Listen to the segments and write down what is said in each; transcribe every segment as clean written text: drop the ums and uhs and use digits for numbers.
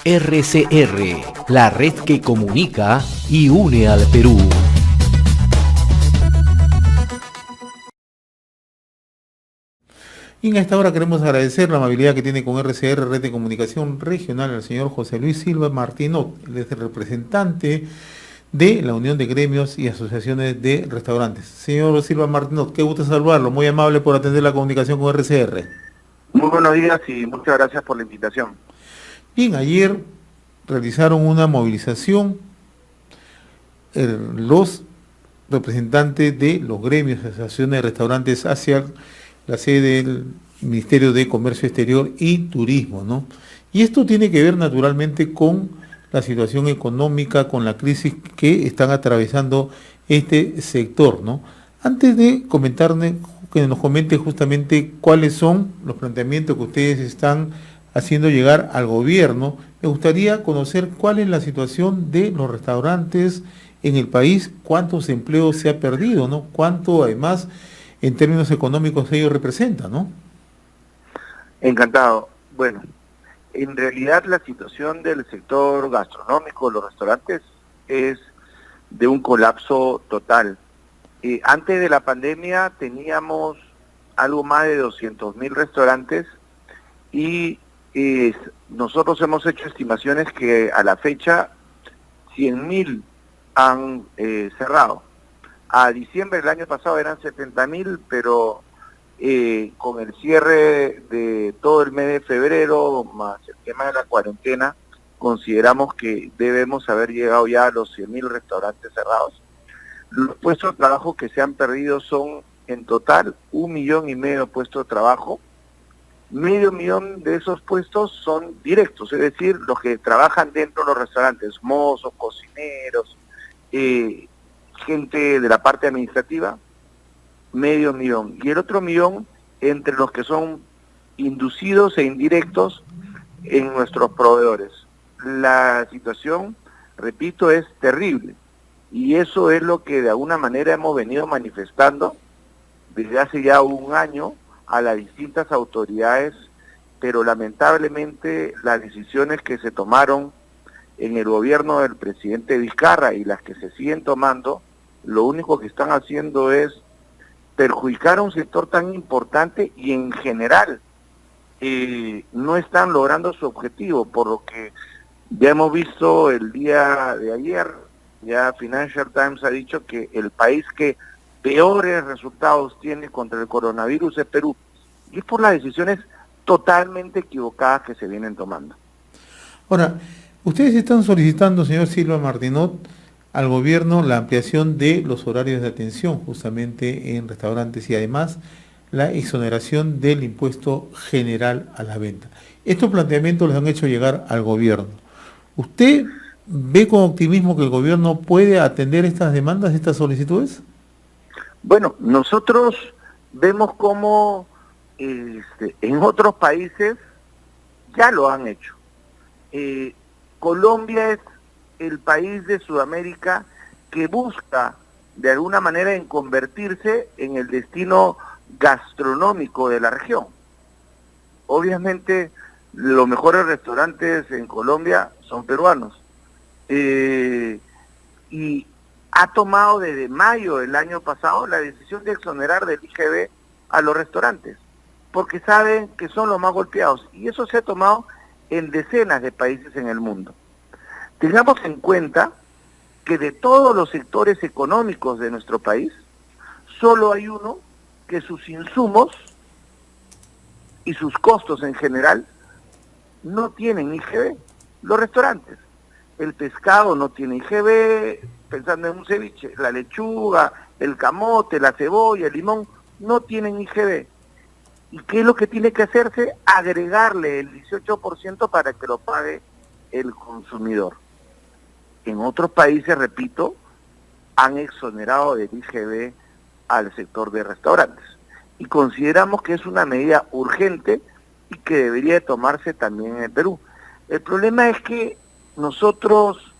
RCR, la red que comunica y une al Perú. Y en esta hora queremos agradecer la amabilidad que tiene con RCR, Red de Comunicación Regional, al señor José Luis Silva Martínez. Él es el representante de la Unión de Gremios y Asociaciones de Restaurantes. Señor Silva Martínez, qué gusto saludarlo, muy amable por atender la comunicación con RCR. Muy buenos días y muchas gracias por la invitación. Bien, ayer realizaron una movilización los representantes de los gremios y asociaciones de restaurantes hacia la sede del Ministerio de Comercio Exterior y Turismo, ¿no? Y esto tiene que ver naturalmente con la situación económica, con la crisis que están atravesando este sector, ¿no? Antes de comentarle, que nos comente justamente cuáles son los planteamientos que ustedes están haciendo llegar al gobierno, me gustaría conocer cuál es la situación de los restaurantes en el país, cuántos empleos se ha perdido, ¿no? Cuánto además en términos económicos ellos representan, ¿no? Encantado. Bueno, en realidad la situación del sector gastronómico, los restaurantes, es de un colapso total. Antes de la pandemia teníamos algo más de 200.000 restaurantes y nosotros hemos hecho estimaciones que a la fecha 100.000 han cerrado. A diciembre del año pasado eran 70.000, pero con el cierre de todo el mes de febrero, más el tema de la cuarentena, consideramos que debemos haber llegado ya a los 100.000 restaurantes cerrados. Los puestos de trabajo que se han perdido son en total 1,5 millones de puestos de trabajo. 500,000 de esos puestos son directos, es decir, los que trabajan dentro de los restaurantes, mozos, cocineros, gente de la parte administrativa, 500,000. Y el otro 1,000,000 entre los que son inducidos e indirectos en nuestros proveedores. La situación, repito, es terrible. Y eso es lo que de alguna manera hemos venido manifestando desde hace ya un año a las distintas autoridades, pero lamentablemente las decisiones que se tomaron en el gobierno del presidente Vizcarra y las que se siguen tomando, lo único que están haciendo es perjudicar a un sector tan importante y en general no están logrando su objetivo, por lo que ya hemos visto el día de ayer, ya Financial Times ha dicho que el país que peores resultados tiene contra el coronavirus es Perú, y es por las decisiones totalmente equivocadas que se vienen tomando. Ahora, ustedes están solicitando, señor Silva Martínez, al gobierno la ampliación de los horarios de atención justamente en restaurantes y además la exoneración del impuesto general a la venta. Estos planteamientos los han hecho llegar al gobierno. ¿Usted ve con optimismo que el gobierno puede atender estas demandas, estas solicitudes? Bueno, nosotros vemos cómo en otros países ya lo han hecho. Colombia es el país de Sudamérica que busca de alguna manera en convertirse en el destino gastronómico de la región. Obviamente los mejores restaurantes en Colombia son peruanos. Y ha tomado desde mayo del año pasado la decisión de exonerar del IGB a los restaurantes, porque saben que son los más golpeados, y eso se ha tomado en decenas de países en el mundo. Tengamos en cuenta que de todos los sectores económicos de nuestro país, solo hay uno que sus insumos y sus costos en general no tienen IGB, los restaurantes. El pescado no tiene IGB, pensando en un ceviche, la lechuga, el camote, la cebolla, el limón, no tienen IGB. ¿Y qué es lo que tiene que hacerse? Agregarle el 18% para que lo pague el consumidor. En otros países, repito, han exonerado del IGB al sector de restaurantes. Y consideramos que es una medida urgente y que debería tomarse también en el Perú. El problema es que nosotros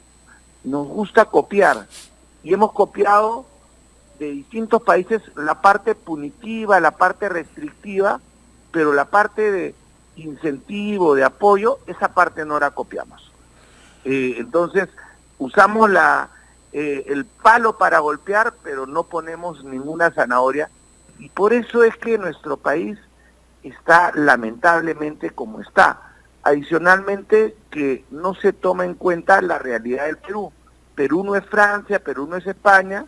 nos gusta copiar y hemos copiado de distintos países la parte punitiva, la parte restrictiva, pero la parte de incentivo, de apoyo, esa parte no la copiamos. Entonces, usamos el palo para golpear, pero no ponemos ninguna zanahoria, y por eso es que nuestro país está lamentablemente como está. Adicionalmente, que no se toma en cuenta la realidad del Perú. Perú no es Francia, Perú no es España,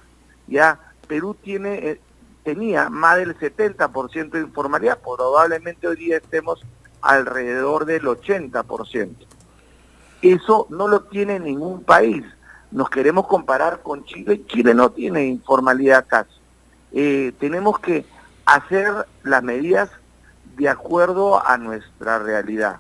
ya Perú tenía más del 70% de informalidad, probablemente hoy día estemos alrededor del 80%. Eso no lo tiene ningún país. Nos queremos comparar con Chile. Chile no tiene informalidad casi. Tenemos que hacer las medidas de acuerdo a nuestra realidad.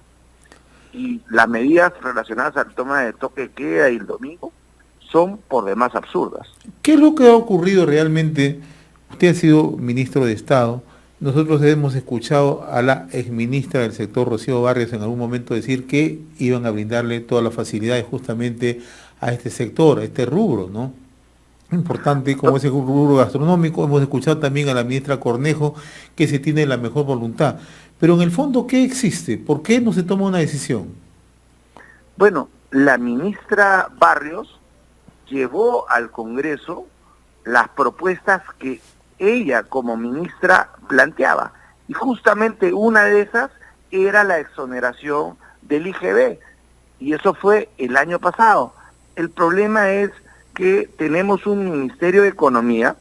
Y las medidas relacionadas al toma de toque de queda y el domingo son por demás absurdas. ¿Qué es lo que ha ocurrido realmente? Usted ha sido ministro de Estado. Nosotros hemos escuchado a la exministra del sector, Rocío Barrios, en algún momento decir que iban a brindarle todas las facilidades justamente a este sector, a este rubro, ¿no? Importante como ese rubro gastronómico. Hemos escuchado también a la ministra Cornejo que se tiene la mejor voluntad. Pero en el fondo, ¿qué existe? ¿Por qué no se toma una decisión? Bueno, la ministra Barrios llevó al Congreso las propuestas que ella como ministra planteaba. Y justamente una de esas era la exoneración del IGB. Y eso fue el año pasado. El problema es que tenemos un Ministerio de Economía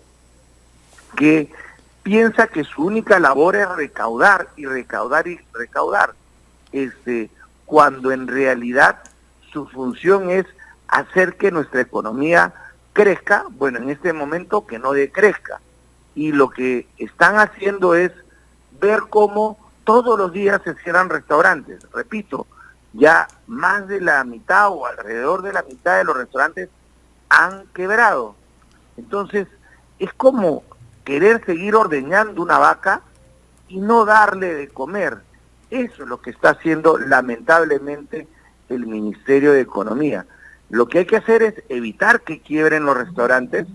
que piensa que su única labor es recaudar y recaudar y recaudar, cuando en realidad su función es hacer que nuestra economía crezca, bueno, en este momento que no decrezca. Y lo que están haciendo es ver cómo todos los días se cierran restaurantes. Repito, ya más de la mitad o alrededor de la mitad de los restaurantes han quebrado. Entonces, es como querer seguir ordeñando una vaca y no darle de comer. Eso es lo que está haciendo lamentablemente el Ministerio de Economía. Lo que hay que hacer es evitar que quiebren los restaurantes,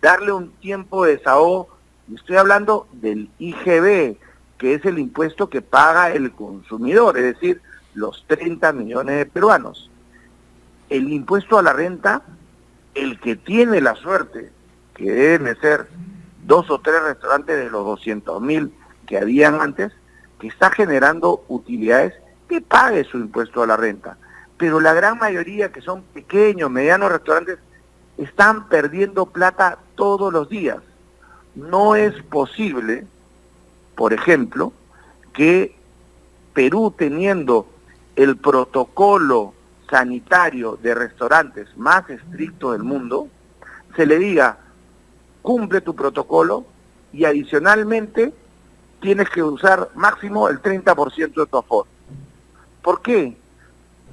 darle un tiempo de desahogo. Estoy hablando del IGB, que es el impuesto que paga el consumidor, es decir, los 30 millones de peruanos. El impuesto a la renta, el que tiene la suerte, que deben de ser 2 o 3 restaurantes de los 200.000 que habían antes, que está generando utilidades, que pague su impuesto a la renta. Pero la gran mayoría, que son pequeños, medianos restaurantes, están perdiendo plata todos los días. No es posible, por ejemplo, que Perú, teniendo el protocolo sanitario de restaurantes más estricto del mundo, se le diga, cumple tu protocolo y adicionalmente tienes que usar máximo el 30% de tu aforo. ¿Por qué?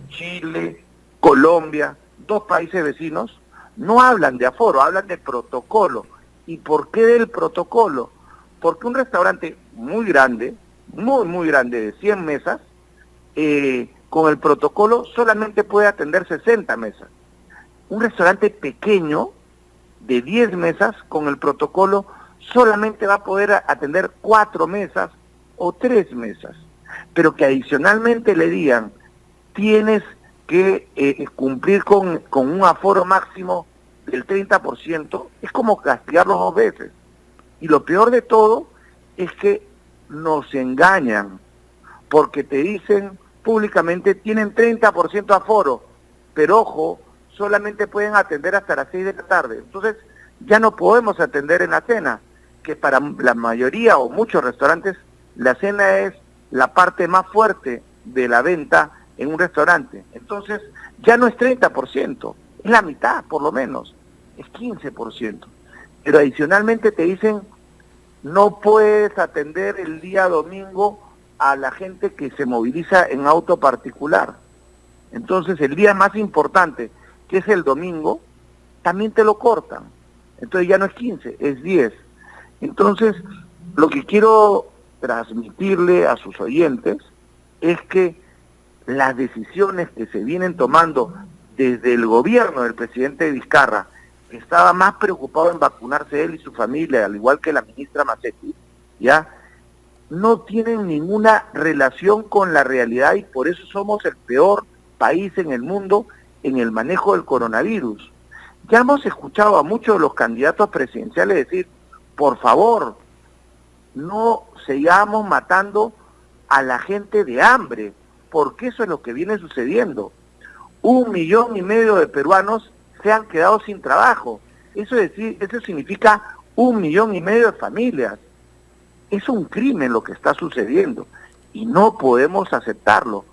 Chile, Colombia, 2 países vecinos, no hablan de aforo, hablan de protocolo. ¿Y por qué del protocolo? Porque un restaurante muy grande, muy grande, de 100 mesas, con el protocolo solamente puede atender 60 mesas. Un restaurante pequeño, de 10 mesas, con el protocolo solamente va a poder atender 4 mesas o 3 mesas. Pero que adicionalmente le digan, tienes que cumplir con un aforo máximo del 30%, es como castigarlos 2 veces. Y lo peor de todo es que nos engañan, porque te dicen públicamente, tienen 30% aforo, pero ojo, solamente pueden atender hasta las 6 de la tarde. Entonces, ya no podemos atender en la cena, que para la mayoría o muchos restaurantes, la cena es la parte más fuerte de la venta en un restaurante. Entonces, ya no es 30%, es la mitad por lo menos, es 15%. Pero adicionalmente te dicen, no puedes atender el día domingo a la gente que se moviliza en auto particular. Entonces, el día más importante, que es el domingo, también te lo cortan. Entonces ya no es 15, es 10. Entonces, lo que quiero transmitirle a sus oyentes es que las decisiones que se vienen tomando desde el gobierno del presidente Vizcarra, que estaba más preocupado en vacunarse él y su familia, al igual que la ministra Macetti, ¿ya? no tienen ninguna relación con la realidad y por eso somos el peor país en el mundo en el manejo del coronavirus. Ya hemos escuchado a muchos de los candidatos presidenciales decir, por favor, no sigamos matando a la gente de hambre, porque eso es lo que viene sucediendo. 1,5 millones de peruanos se han quedado sin trabajo. Eso significa 1,5 millones de familias. Es un crimen lo que está sucediendo y no podemos aceptarlo.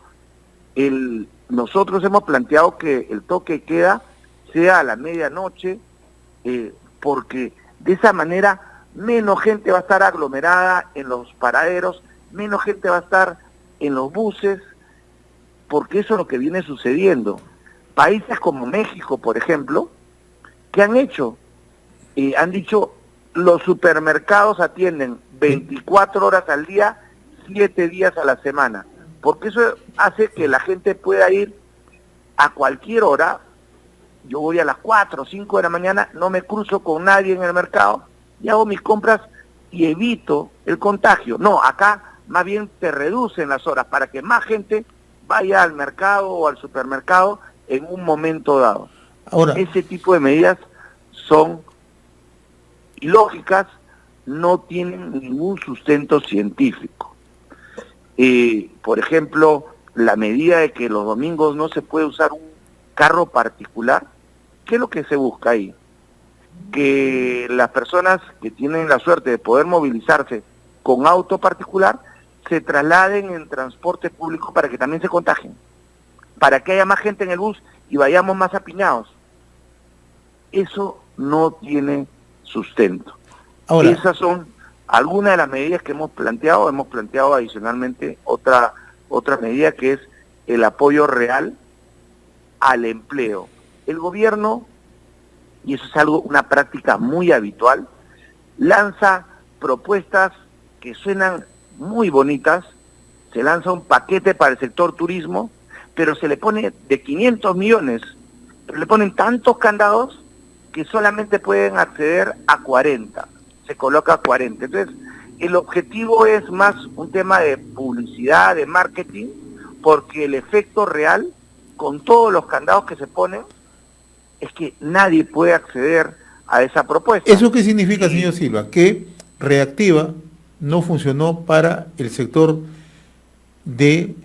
Nosotros hemos planteado que el toque de queda sea a la medianoche, porque de esa manera menos gente va a estar aglomerada en los paraderos, menos gente va a estar en los buses, porque eso es lo que viene sucediendo. Países como México, por ejemplo, ¿qué han hecho? Han dicho, los supermercados atienden 24 horas al día, 7 días a la semana, porque eso hace que la gente pueda ir a cualquier hora. Yo voy a las 4 o 5 de la mañana, no me cruzo con nadie en el mercado y hago mis compras y evito el contagio. No, acá más bien te reducen las horas para que más gente vaya al mercado o al supermercado en un momento dado. Ahora, ese tipo de medidas son ilógicas, no tienen ningún sustento científico. Por ejemplo, la medida de que los domingos no se puede usar un carro particular, ¿qué es lo que se busca ahí? Que las personas que tienen la suerte de poder movilizarse con auto particular se trasladen en transporte público para que también se contagien, para que haya más gente en el bus y vayamos más apiñados. Eso no tiene sustento. ahora, Esas son algunas de las medidas que hemos planteado. Hemos planteado adicionalmente otra medida, que es el apoyo real al empleo. El gobierno, y eso es una práctica muy habitual, lanza propuestas que suenan muy bonitas. Se lanza un paquete para el sector turismo, pero se le pone de 500 millones, pero le ponen tantos candados que solamente pueden acceder a 40, se coloca 40. Entonces, el objetivo es más un tema de publicidad, de marketing, porque el efecto real, con todos los candados que se ponen, es que nadie puede acceder a esa propuesta. ¿eso qué significa, señor Silva? Que Reactiva no funcionó para el sector de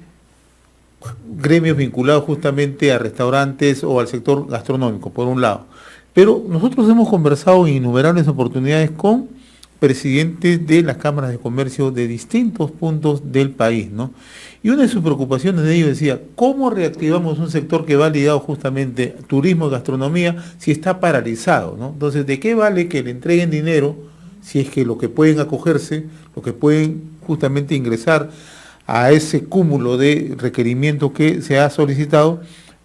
gremios vinculados justamente a restaurantes o al sector gastronómico, por un lado. Pero nosotros hemos conversado en innumerables oportunidades con presidentes de las cámaras de comercio de distintos puntos del país, ¿no? Y una de sus preocupaciones de ellos decía, ¿cómo reactivamos un sector que va ligado justamente a turismo y gastronomía si está paralizado, ¿no? Entonces, ¿de qué vale que le entreguen dinero si es que lo que pueden acogerse, lo que pueden justamente ingresar a ese cúmulo de requerimientos que se ha solicitado,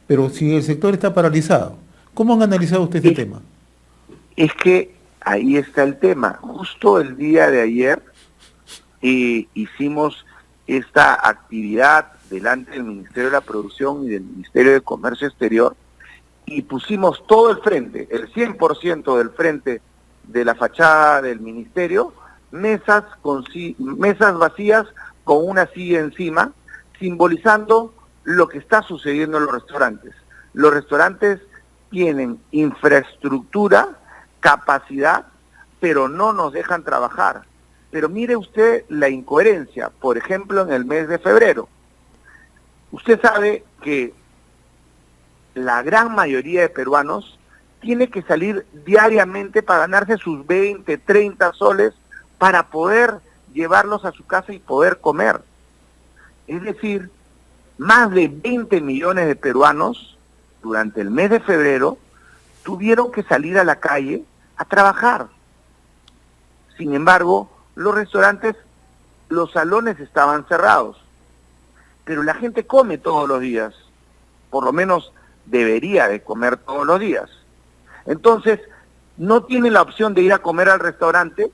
pero si el sector está paralizado? ¿Cómo han analizado usted este tema? Es que ahí está el tema. Justo el día de ayer hicimos esta actividad delante del Ministerio de la Producción y del Ministerio de Comercio Exterior y pusimos todo el frente, el 100% del frente de la fachada del ministerio, mesas vacías con una silla encima, simbolizando lo que está sucediendo en los restaurantes. Los restaurantes tienen infraestructura, capacidad, pero no nos dejan trabajar. Pero mire usted la incoherencia, por ejemplo, en el mes de febrero. Usted sabe que la gran mayoría de peruanos tiene que salir diariamente para ganarse sus 20, 30 soles para poder llevarlos a su casa y poder comer. Es decir, más de 20 millones de peruanos durante el mes de febrero tuvieron que salir a la calle a trabajar. Sin embargo, los restaurantes, los salones estaban cerrados, pero la gente come todos los días, por lo menos debería de comer todos los días. Entonces, no tiene la opción de ir a comer al restaurante,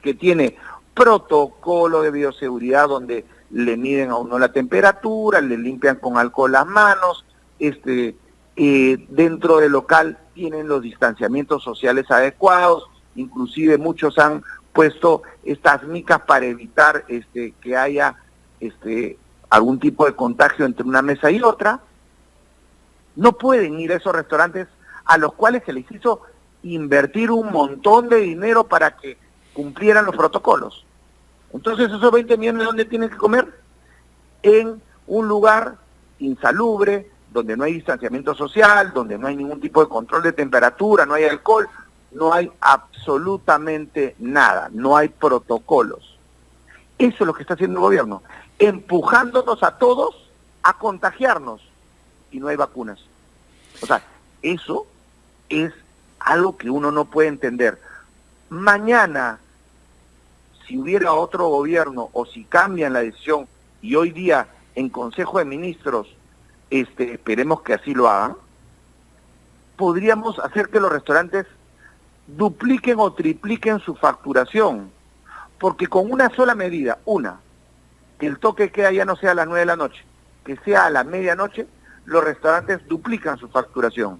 que tiene protocolo de bioseguridad donde le miden a uno la temperatura, le limpian con alcohol las manos, dentro del local tienen los distanciamientos sociales adecuados, inclusive muchos han puesto estas micas para evitar que haya algún tipo de contagio entre una mesa y otra. No pueden ir a esos restaurantes a los cuales se les hizo invertir un montón de dinero para que cumplieran los protocolos. Entonces, esos 20 millones, ¿dónde tienen que comer? En un lugar insalubre, donde no hay distanciamiento social, donde no hay ningún tipo de control de temperatura, no hay alcohol, no hay absolutamente nada, no hay protocolos. Eso es lo que está haciendo el gobierno, empujándonos a todos a contagiarnos, y no hay vacunas. O sea, eso es algo que uno no puede entender. Mañana, si hubiera otro gobierno o si cambian la decisión, y hoy día en Consejo de Ministros, esperemos que así lo hagan, podríamos hacer que los restaurantes dupliquen o tripliquen su facturación, porque con una sola medida, que el toque de queda ya no sea a las 9 de la noche, que sea a la medianoche, los restaurantes duplican su facturación.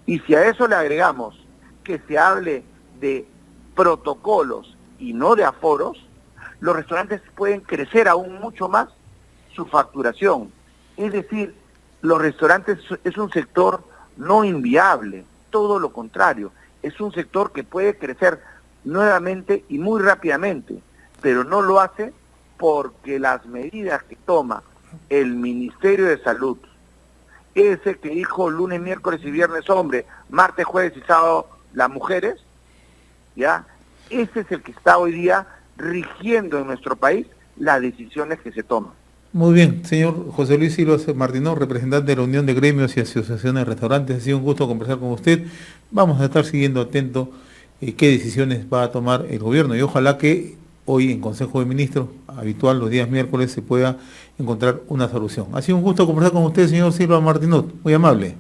Y si a eso le agregamos que se hable de protocolos y no de aforos, los restaurantes pueden crecer aún mucho más su facturación. Es decir, los restaurantes es un sector no inviable, todo lo contrario, es un sector que puede crecer nuevamente y muy rápidamente, pero no lo hace porque las medidas que toma el Ministerio de Salud, ese que dijo lunes, miércoles y viernes hombre, martes, jueves y sábado las mujeres, ¿ya? Ese es el que está hoy día rigiendo en nuestro país las decisiones que se toman. Muy bien, señor José Luis Silva Martínez, representante de la Unión de Gremios y Asociaciones de Restaurantes, ha sido un gusto conversar con usted. Vamos a estar siguiendo atento qué decisiones va a tomar el gobierno y ojalá que hoy en Consejo de Ministros, habitual los días miércoles, se pueda encontrar una solución. Ha sido un gusto conversar con usted, señor Silva Martínez, muy amable.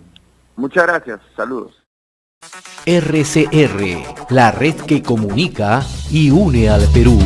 Muchas gracias, saludos. RCR, la red que comunica y une al Perú.